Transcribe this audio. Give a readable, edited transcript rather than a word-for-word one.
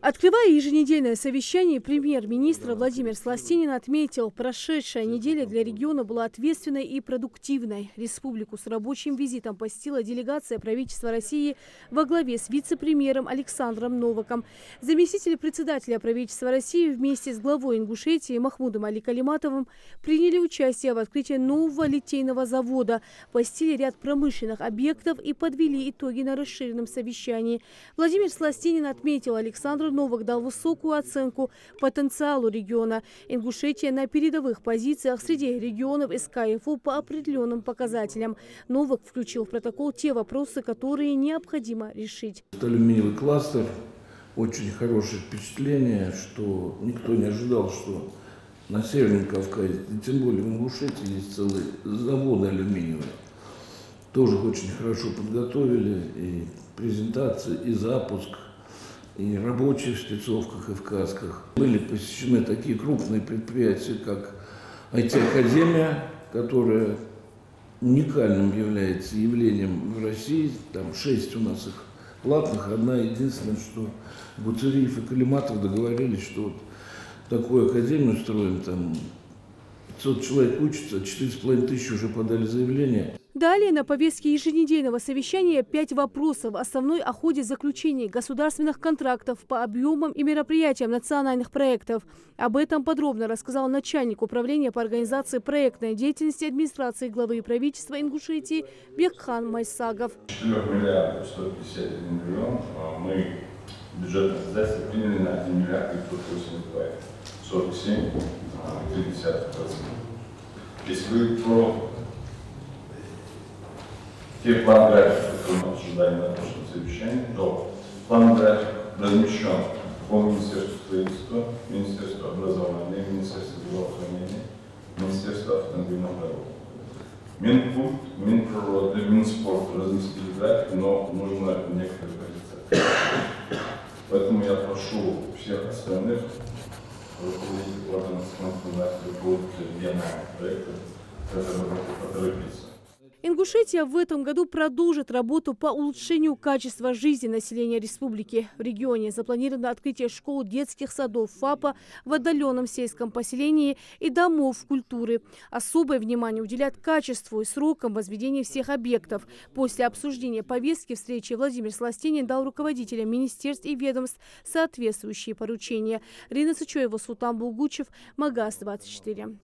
Открывая еженедельное совещание, премьер-министр Владимир Сластенин отметил, прошедшая неделя для региона была ответственной и продуктивной. Республику с рабочим визитом посетила делегация правительства России во главе с вице-премьером Александром Новаком. Заместители председателя правительства России вместе с главой Ингушетии Махмудом Али Калиматовым приняли участие в открытии нового литейного завода, посетили ряд промышленных объектов и подвели итоги на расширенном совещании. Владимир Сластенин отметил, Александр Новак дал высокую оценку потенциалу региона. Ингушетия на передовых позициях среди регионов СКФУ по определенным показателям. Новак включил в протокол те вопросы, которые необходимо решить. Алюминиевый кластер. Очень хорошее впечатление, что никто не ожидал, что на Северном Кавказе, и тем более в Ингушетии, есть целые заводы алюминиевые. Тоже очень хорошо подготовили и презентации, и запуск, и рабочие в спецовках и в касках. Были посещены такие крупные предприятия, как IT-академия, которая уникальным является явлением в России. Там 6 у нас их платных, одна единственная, что Гуцериев и Калиматов договорились, что вот такую академию строим, там 500 человек учатся, 4500 уже подали заявление. Далее на повестке еженедельного совещания 5 вопросов основной о ходе заключения государственных контрактов по объемам и мероприятиям национальных проектов. Об этом подробно рассказал начальник управления по организации проектной деятельности администрации главы правительства Ингушетии Бекхан Майсагов. 4 миллиардов 151 миллион мы бюджетное обязательство приняли на 1 миллиард 582, 47,3%. Если вы про те план графика, которые мы обсуждали на прошлом совещании, то план график размещен по Министерству строительства, Министерству образования, Министерству здравоохранения, Министерству автомобильных дорог. Минкульт, Минприроды, Минспорт разместили график, но нужно некоторые позиции. Поэтому я прошу всех остальных руководителей органов руководителей региональных проектов поторопиться. Ингушетия в этом году продолжит работу по улучшению качества жизни населения республики. В регионе запланировано открытие школ, детских садов, ФАПа в отдаленном сельском поселении и домов культуры. Особое внимание уделят качеству и срокам возведения всех объектов. После обсуждения повестки встречи Владимир Сластенин дал руководителям министерств и ведомств соответствующие поручения. Рина Сычоева, Султан Булгучев, Магаз 24.